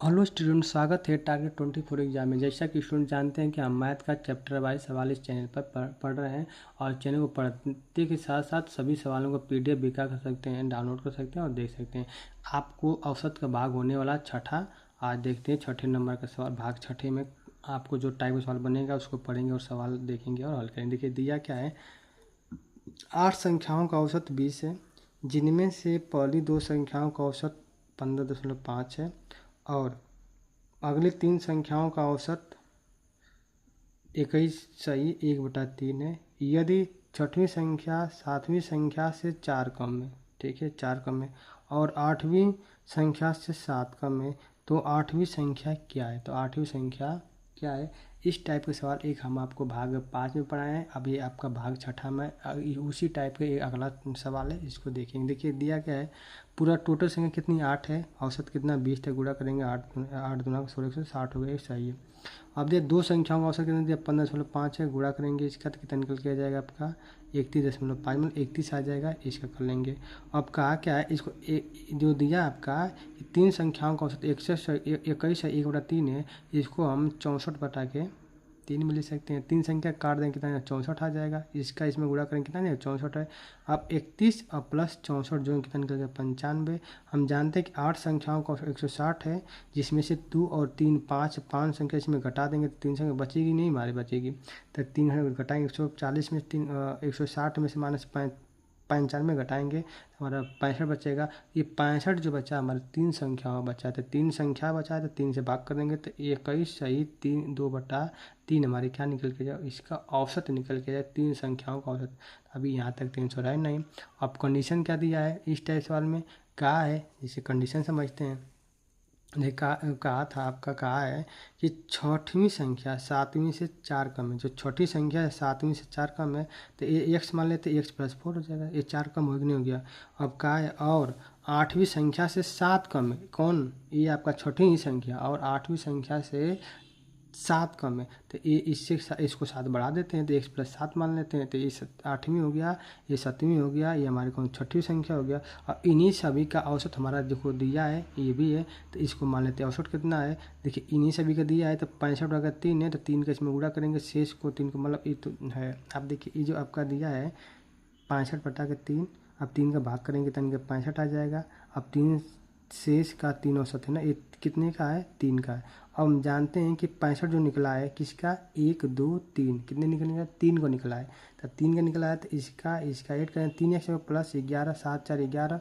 Hello student, स्वागत है target 24 exam में। जैसा कि स्टूडेंट जानते हैं कि हम मैथ का चैप्टर वाइज सवाल इस चैनल पर पढ़ रहे हैं और चैनल को पढ़ने के साथ साथ सभी सवालों को पीडीएफ भी कर सकते हैं, डाउनलोड कर सकते हैं और देख सकते हैं। आपको औसत का भाग होने वाला छठा आज देखते हैं। छठे नंबर का सवाल, भाग छठे में आपको जो टाइप का सवाल बनेगा उसको पढ़ेंगे और सवाल देखेंगे और हल करेंगे। देखिए दिया क्या है, 8 संख्याओं का औसत 20 है, जिनमें से पहली 2 संख्याओं का औसत 15.5 है और अगली 3 संख्याओं का औसत 21/1/3 है। यदि छठवीं संख्या 7वीं संख्या से 4 कम है, ठीक है, 4 कम है, और 8वीं संख्या से 7 कम है, तो 8वीं संख्या क्या है? तो 8वीं संख्या क्या है? इस टाइप के सवाल एक हम आपको भाग 5 में पढ़ाए हैं। अभी आपका भाग छठा में उसी टाइप का एक अगला सवाल है, इसको देखेंगे। देखिए दिया क्या है, पूरा टोटल संख्या कितनी 8 है, औसत कितना 20 तक गुणा करेंगे, 8 दूना 16 160 हो गया, सही है। अब देखिए 2 संख्याओं का औसत कितना दिया, 15.5 है, गुणा करेंगे इसका तो कितना निकल के आ जाएगा आपका 31.5, मतलब 31 आ जाएगा, इसका कर लेंगे। अब कहा क्या है, इसको जो दिया आपका 3 संख्याओं का औसत 21/1/3 है, इसको हम 64/3 में ले सकते हैं। 3 संख्या काट देंगे कितना 64 आ जाएगा, इसका इसमें गुणा करेंगे कितना नहीं 64 है। अब 31 और प्लस 64 जो कितना निकल गया 95। हम जानते हैं कि 8 संख्याओं का 160 है, जिसमें से 2 और 3 5 संख्या इसमें घटा देंगे तो 3 संख्या बचेगी नहीं, हमारी बचेगी। तो 3 घटाएंगे 140 में 160 में से माइनस 95 घटाएंगे तो हमारा 65 बचेगा। ये 65 जो बचा हमारे 3 संख्याओं बचा, तो 3 संख्या बचा है तो 3 से भाग कर देंगे तो 21/2/3 हमारी क्या निकल के जाए, इसका औसत निकल के जाए 3 संख्याओं का औसत। अभी यहाँ तक 300 रहा नहीं। अब कंडीशन क्या दिया है इस टाइप सवाल में, कहा है इसे कंडीशन समझते हैं। कहा था आपका, कहा है कि छठवीं संख्या 7वीं से 4 कम है। जो छठी संख्या है 7वीं से 4 कम है तो ये एक्स मान लेते, x+4 हो जाएगा। ये 4 कम हो नहीं हो गया। अब कहा है और 8वीं संख्या से 7 कम है, कौन? ये आपका छठी ही संख्या, और 8वीं संख्या से 7 कम है तो ये इससे इसको 7 बढ़ा देते हैं तो x+7 मान लेते हैं। तो ये 8वीं हो गया, ये 7वीं हो गया, ये हमारे कौन छठवीं संख्या हो गया। और इन्हीं सभी का औसत हमारा देखो दिया है, ये भी है, तो इसको मान लेते हैं औसत कितना है। देखिए इन्हीं सभी का दिया है तो 65/3 है, तो 3 का इसमें गुणा करेंगे, शेष को 3 को, मतलब ये तो है। अब देखिए ये जो आपका दिया है 65/3, अब 3 का भाग करेंगे तो 65 आ जाएगा। अब 3 शेष का 3 औसत है ना, ये कितने का है 3 का है। अब हम जानते हैं कि 65 जो निकला है किसका, 1 2 3 कितने निकलेगा 3 को निकला है। तो 3 का निकला है तो इसका ऐड करें 3x प्लस 11 7 4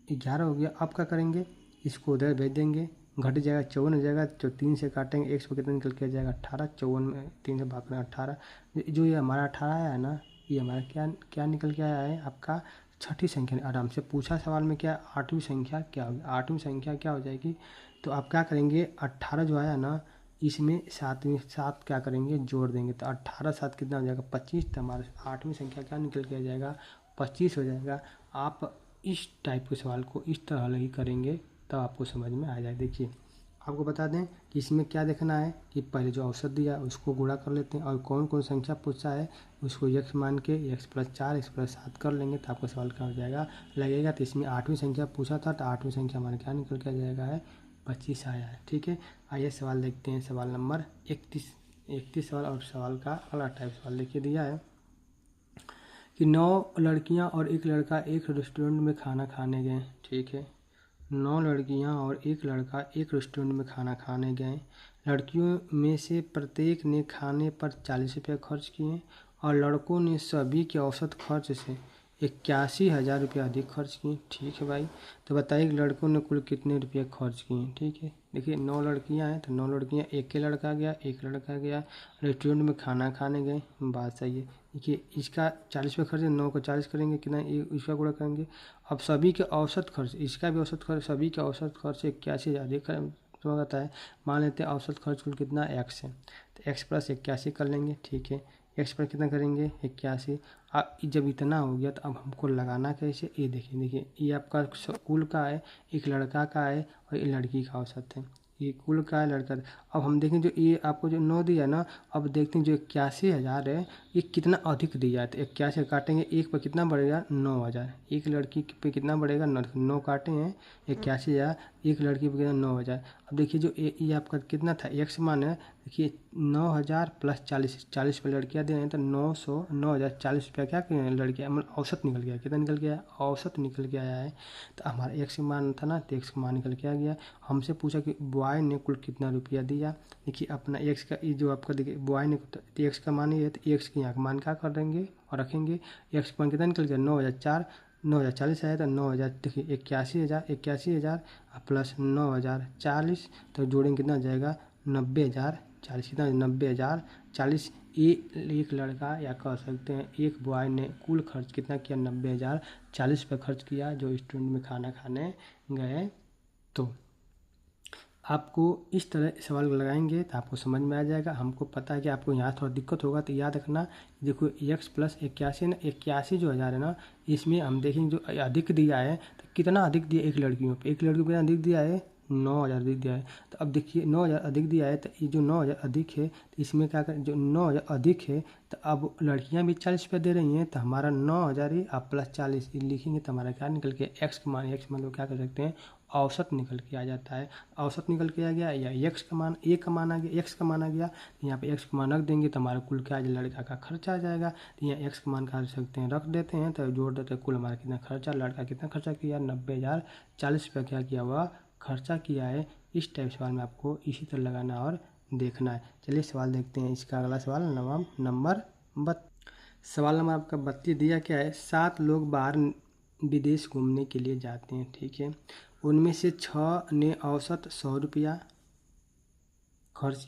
11 हो गया। अब क्या करेंगे, इसको उधर भेज देंगे, घट जाएगा 54 हो जाएगा। जो 3 से काटेंगे एक्स को कितना निकल के आ जाएगा 18, 54 में 3 से भाग करें 18। जो ये हमारा 18 आया है ना, ये हमारा क्या क्या निकल के आया है आपका छठी संख्या। आराम से पूछा सवाल में क्या, 8वीं संख्या क्या होगी, 8वीं संख्या क्या हो जाएगी। तो आप क्या करेंगे 18 जो आया ना, इसमें 7 क्या करेंगे जोड़ देंगे तो 18 7 कितना हो जाएगा 25। तो हमारे 8वीं संख्या क्या निकल के आ जाएगा 25 हो जाएगा। आप इस टाइप के सवाल को इस तरह ही करेंगे तब आपको समझ में आ जाए। देखिए आपको बता दें कि इसमें क्या देखना है कि पहले जो औसत दिया उसको गुणा कर लेते हैं और कौन कौन संख्या पूछा है उसको x मान के x+4 x+7 कर लेंगे तो आपका सवाल क्या हो जाएगा लगेगा। तो इसमें 8वीं संख्या पूछा था तो 8वीं संख्या हमारे क्या निकल के आ जाएगा है 25 आया है। ठीक है, आइए सवाल देखते हैं। सवाल नंबर 31 सवाल, और सवाल का अगला टाइप सवाल देखिए दिया है कि 9 लड़कियां और 1 लड़का एक रेस्टोरेंट में खाना खाने गए। ठीक है, 9 लड़कियां और 1 लड़का एक रेस्टोरेंट में खाना खाने गए। लड़कियों में से प्रत्येक ने खाने पर 40 रुपये खर्च किए और लड़कों ने सभी के औसत खर्च से 81,000 रुपये अधिक खर्च किए। ठीक है भाई, तो बताइए लड़कों ने कुल कितने रुपये खर्च किए। ठीक है, देखिए 9 लड़कियां हैं तो 9 लड़कियां, एक लड़का गया, एक लड़का गया रेस्टोरेंट में खाना खाने गए, बात सही है। देखिए इसका 40 रुपये खर्च है, 9 को 40 करेंगे कितना, इसका गुणा करेंगे। अब सभी के औसत खर्च, इसका भी औसत खर्च, सभी का औसत खर्च 81,000 अधिक होता है। मान लेते हैं औसत खर्च कुल कितना x है, तो x + 81 कर लेंगे। ठीक है, x पर कितना करेंगे 81। अब जब इतना हो गया तो अब हमको लगाना कैसे, ये देखिए ये आपका कुल का है, एक लड़का का है और एक लड़की का औसत है। ये कुल का है लड़का। अब हम देखें जो ये आपको जो 9 दिया ना, अब देखते हैं जो 81,000 है ये कितना अधिक दिया है। तो 81 काटेंगे, एक पर कितना बढ़ेगा 9,000, एक लड़की पे कितना बढ़ेगा 9 काटे हैं 81,000, एक लड़की पे कितना 9,000। अब देखिए जो ये आपका कितना था x मान है, देखिए 9,000 प्लस 40 पे लड़कियाँ दे रहे हैं तो 9,040 रुपया क्या लड़कियाँ मतलब औसत निकल गया। कितना निकल गया? औसत निकल के आया है। तो हमारा x मान था ना, तो x का मान निकल के आ गया। हमसे पूछा कि बॉय ने कुल कितना रुपया दिया। देखिए अपना x का ये जो आपका देखिए बॉय ने तो x का मान ये है, तो x के यहाँ का मान क्या कर देंगे और रखेंगे। x का मान कितना निकल गया? 9,040 आया था। 9,000 देखिए 81,000 प्लस 9,040 तो जोड़ेंगे कितना जाएगा? 90,040। कितना? 90,040। एक लड़का या कह सकते हैं एक बॉय ने कुल खर्च कितना किया? 90,040 पे खर्च किया जो रेस्टोरेंट में खाना खाने गए। तो आपको इस तरह सवाल लगाएंगे तो आपको समझ में आ जाएगा। हमको पता है कि आपको यहाँ थोड़ा दिक्कत होगा, तो याद रखना। देखो x प्लस 81 ना, 81,000 है ना, इसमें हम देखेंगे जो अधिक दिया है तो कितना अधिक दिया एक लड़कियों पे। एक लड़कियों पे अधिक दिया है 9,000 अधिक दिया है। तो अब देखिए 9,000 अधिक दिया है, तो ये जो 9,000 अधिक है तो इसमें क्या करें, जो 9,000 अधिक है तो अब लड़कियां भी 40 रुपये दे रही हैं, तो हमारा 9,000 ही अब प्लस 40 लिखेंगे तो हमारा क्या निकल के x का मान, x मतलब क्या कर सकते हैं औसत निकल के आ जाता है। औसत निकल के आ गया या x का मान, a का मान आ गया, x का मान आ गया। तो यहाँ पे x का मान रख देंगे तो हमारा कुल क्या लड़का का खर्चा आ जाएगा। तो यहाँ x का मान कहा सकते हैं रख देते हैं तो जोड़ देते हैं कुल हमारा कितना खर्चा, लड़का कितना खर्चा किया? 90,040 रुपया क्या किया हुआ खर्चा किया है। इस टाइप सवाल में आपको इसी तरह लगाना और देखना है। चलिए सवाल देखते हैं। इसका अगला सवाल नंबर 32। सवाल नंबर आपका 32 दिया क्या है? 7 लोग बाहर विदेश घूमने के लिए जाते हैं, ठीक है। उनमें से 6 ने औसत 100 रुपया खर्च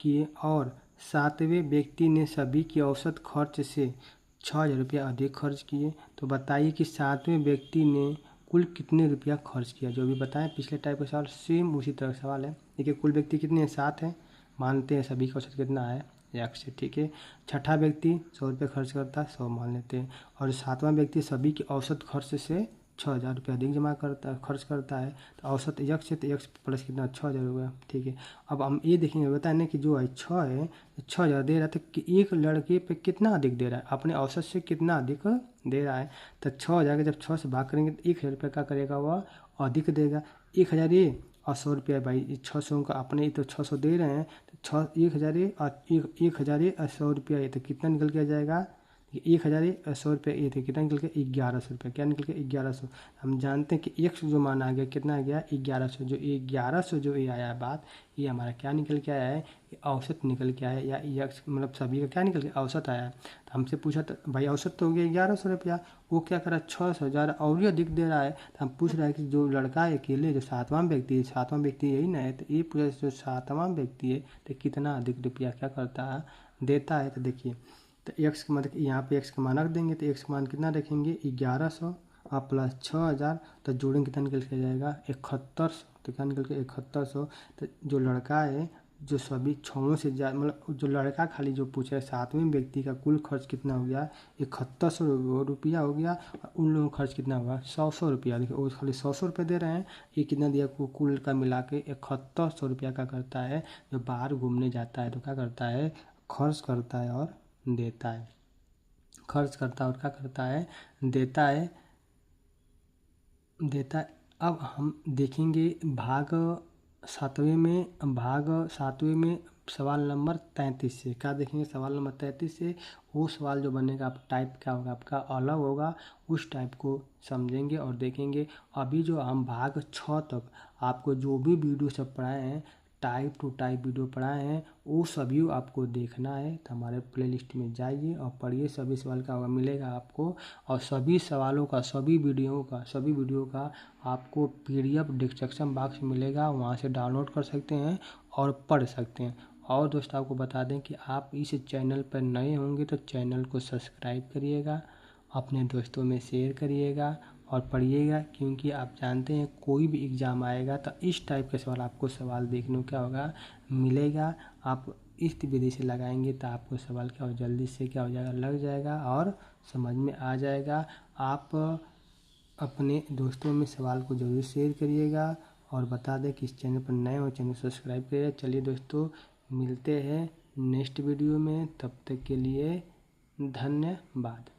किए और 7वें व्यक्ति ने सभी के औसत खर्च से 6,000 रुपया अधिक खर्च किए। तो बताइए कि 7वें व्यक्ति ने कुल कितने रुपया खर्च किया। जो भी बताएं पिछले टाइप का सवाल सेम उसी तरह का सवाल है। देखिए कुल व्यक्ति कितने हैं? 7 हैं। मानते हैं सभी का औसत कितना है? 1 से, ठीक है। छठा व्यक्ति 100 रुपये खर्च करता है, 100 मान लेते हैं। और 7वां व्यक्ति सभी के औसत खर्च से 6,000 रुपये अधिक खर्च करता है। तो औसत 1 से, तो 1 प्लस कितना? 6,000 हो गया, ठीक है। अब हम ये देखेंगे, बताए ना कि जो है 6 है, 6,000 दे रहा है तो कि एक लड़के पे कितना अधिक दे रहा है, अपने औसत से कितना अधिक दे रहा है। तो 6,000 के जब 6 से भाग करेंगे तो 1,000 रुपये का करेगा वह अधिक देगा। 1,000 ये और 100 रुपया भाई 600 का अपने तो 600 दे रहे हैं, तो 1,000 ये और 1,000 ये और 100 रुपया ये, तो कितना निकल के आ जाएगा? 1,000 ये और 100 रुपया ये थे, कितना निकल के? 1,100 रुपया। क्या निकल के? 1,100। हम जानते हैं कि x जो मान आ गया कितना आ गया? 1,100। जो 1,100 जो ये आया बात, ये हमारा क्या निकल के आया है? औसत निकल के आया, या x मतलब सभी का क्या निकल के औसत आया है। तो हमसे पूछा तो भाई औसत तो हो गया 1,100 रुपया। वो क्या करा? 6,000 और ही अधिक दे रहा है। तो हम पूछ रहे हैं कि जो लड़का है अकेले, जो 7वां व्यक्ति यही ना है, तो ये पूछा जो 7वां व्यक्ति है तो कितना अधिक रुपया क्या करता है? देता है। तो देखिए तो x का मतलब यहाँ पे x का मान रख देंगे, तो x का मान कितना रखेंगे? 1,100 और प्लस 6,000 तो जोड़ेंगे कितना निकल के जाएगा? 7100। तो क्या निकल के? 7100। तो जो लड़का है जो सभी 6 से ज़्यादा मतलब जो लड़का खाली जो पूछा है 7वें व्यक्ति का कुल खर्च कितना हो गया? 7100 रुपया हो गया। और उन लोगों का खर्च कितना होगा? 100 रुपया। देखिए वो खाली 100 रुपये दे रहे हैं, ये कितना दिया? कुल का मिला के 7100 रुपया का करता है। जो बाहर घूमने जाता है तो क्या करता है? खर्च करता है और देता है। खर्च करता है और क्या करता है? देता है। अब हम देखेंगे भाग 7वें में सवाल नंबर 33 से क्या देखेंगे? सवाल नंबर 33 से वो सवाल जो बनेगा आप टाइप क्या होगा आपका अलग होगा, उस टाइप को समझेंगे और देखेंगे। अभी जो हम भाग 6 तक आपको जो भी वीडियो सब पढ़ाए हैं, टाइप टू टाइप वीडियो पढ़ाए हैं, वो सभी आपको देखना है। तो हमारे प्लेलिस्ट में जाइए और पढ़िए। सभी सवाल का मिलेगा आपको, और सभी सवालों का सभी वीडियो का आपको PDF डिस्क्रिप्शन बॉक्स में मिलेगा, वहाँ से डाउनलोड कर सकते हैं और पढ़ सकते हैं। और दोस्तों आपको बता दें कि आप इस चैनल पर नए होंगे तो चैनल को सब्सक्राइब करिएगा, अपने दोस्तों में शेयर करिएगा और पढ़िएगा, क्योंकि आप जानते हैं कोई भी एग्ज़ाम आएगा तो इस टाइप के सवाल देखने को क्या होगा? मिलेगा। आप इस विधि से लगाएंगे तो आपको सवाल क्या हो जल्दी से क्या हो जाएगा? लग जाएगा और समझ में आ जाएगा। आप अपने दोस्तों में सवाल को ज़रूर शेयर करिएगा और बता दें कि इस चैनल पर नए हो चैनल सब्सक्राइब करिए। चलिए दोस्तों मिलते हैं नेक्स्ट वीडियो में, तब तक के लिए धन्यवाद।